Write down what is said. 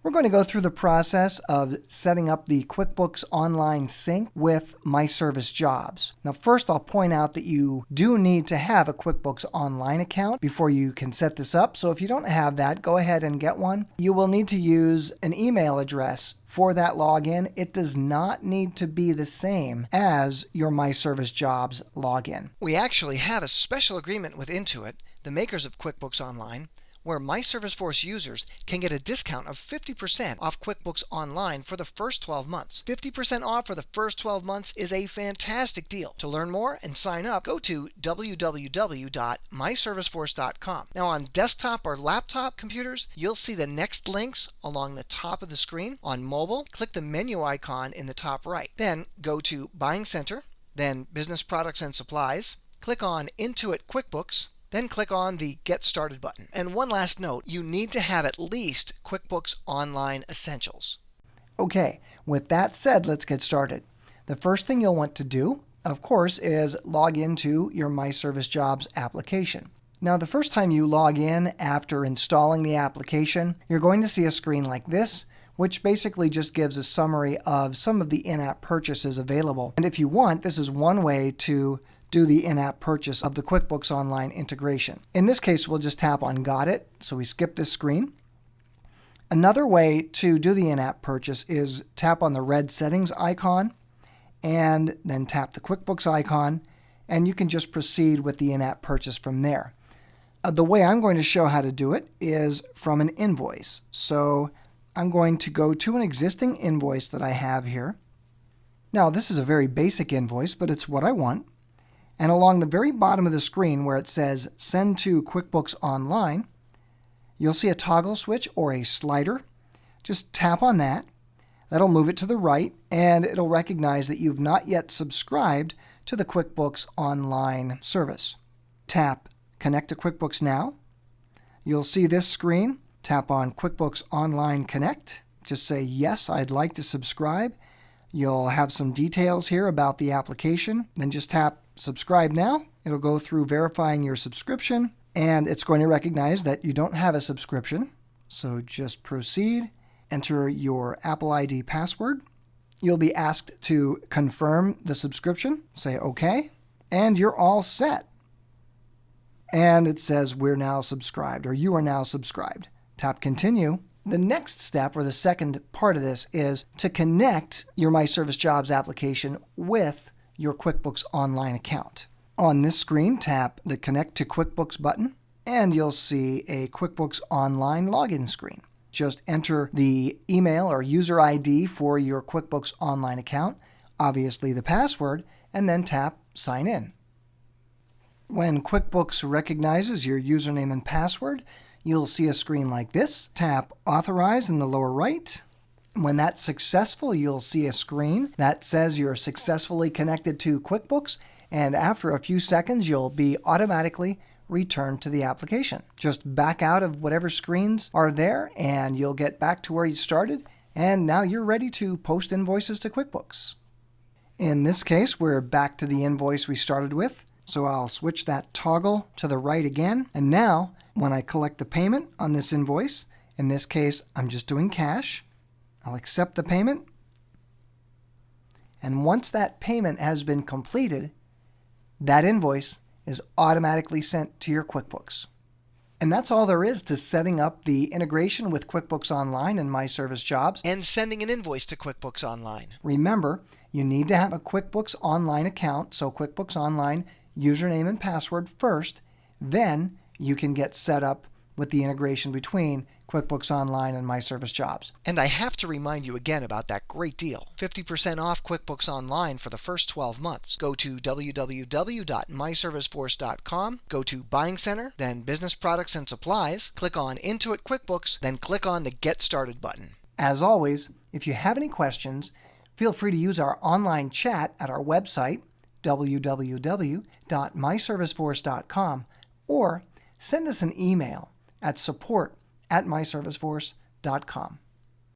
We're going to go through the process of setting up the QuickBooks Online sync with myServiceJobs. Now, first I'll point out that you do need to have a QuickBooks Online account before you can set this up. So if you don't have that, go ahead and get one. You will need to use an email address for that login. It does not need to be the same as your myServiceJobs login. We actually have a special agreement with Intuit, the makers of QuickBooks Online, where MyServiceForce users can get a discount of 50% off QuickBooks Online for the first 12 months. 50% off for the first 12 months is a fantastic deal. To learn more and sign up, go to www.myserviceforce.com. Now on desktop or laptop computers, you'll see the next links along the top of the screen. On mobile, click the menu icon in the top right. Then go to Buying Center, then Business Products and Supplies, click on Intuit QuickBooks, then click on the Get Started button. And one last note, you need to have at least QuickBooks Online Essentials. Okay, with that said, let's get started. The first thing you'll want to do, of course, is log into your myServiceJobs application. Now, the first time you log in after installing the application, you're going to see a screen like this, which basically just gives a summary of some of the in-app purchases available. And if you want, this is one way to do the in-app purchase of the QuickBooks Online integration. In this case, we'll just tap on Got It, so we skip this screen. Another way to do the in-app purchase is tap on the red settings icon and then tap the QuickBooks icon, and you can just proceed with the in-app purchase from there. The way I'm going to show how to do it is from an invoice. So I'm going to go to an existing invoice that I have here. Now, this is a very basic invoice, but it's what I want. And along the very bottom of the screen where it says Send to QuickBooks Online, you'll see a toggle switch or a slider. Just tap on that. That'll move it to the right, and it'll recognize that you've not yet subscribed to the QuickBooks Online service. Tap Connect to QuickBooks Now. You'll see this screen. Tap on QuickBooks Online Connect. Just say, yes, I'd like to subscribe. You'll have some details here about the application. Then just tap Subscribe Now. It'll go through verifying your subscription, and it's going to recognize that you don't have a subscription. So just proceed. Enter your Apple ID password. You'll be asked to confirm the subscription. Say OK, and you're all set. And it says we're now subscribed, or you are now subscribed. Tap Continue. The next step, or the second part of this, is to connect your myServiceJobs application with your QuickBooks Online account. On this screen, tap the Connect to QuickBooks button, and you'll see a QuickBooks Online login screen. Just enter the email or user ID for your QuickBooks Online account, obviously the password, and then tap Sign In. When QuickBooks recognizes your username and password, you'll see a screen like this. Tap Authorize in the lower right. When that's successful, you'll see a screen that says you're successfully connected to QuickBooks, and after a few seconds, you'll be automatically returned to the application. Just back out of whatever screens are there, and you'll get back to where you started, and now you're ready to post invoices to QuickBooks. In this case, we're back to the invoice we started with, so I'll switch that toggle to the right again, and now when I collect the payment on this invoice, in this case, I'm just doing cash. I'll accept the payment. And once that payment has been completed, that invoice is automatically sent to your QuickBooks. And that's all there is to setting up the integration with QuickBooks Online and myServiceJobs and sending an invoice to QuickBooks Online. Remember, you need to have a QuickBooks Online account, so QuickBooks Online username and password first, then you can get set up with the integration between QuickBooks Online and myServiceJobs. And I have to remind you again about that great deal. 50% off QuickBooks Online for the first 12 months. Go to www.myserviceforce.com, go to Buying Center, then Business Products and Supplies, click on Intuit QuickBooks, then click on the Get Started button. As always, if you have any questions, feel free to use our online chat at our website, www.myserviceforce.com, or send us an email at support@myserviceforce.com.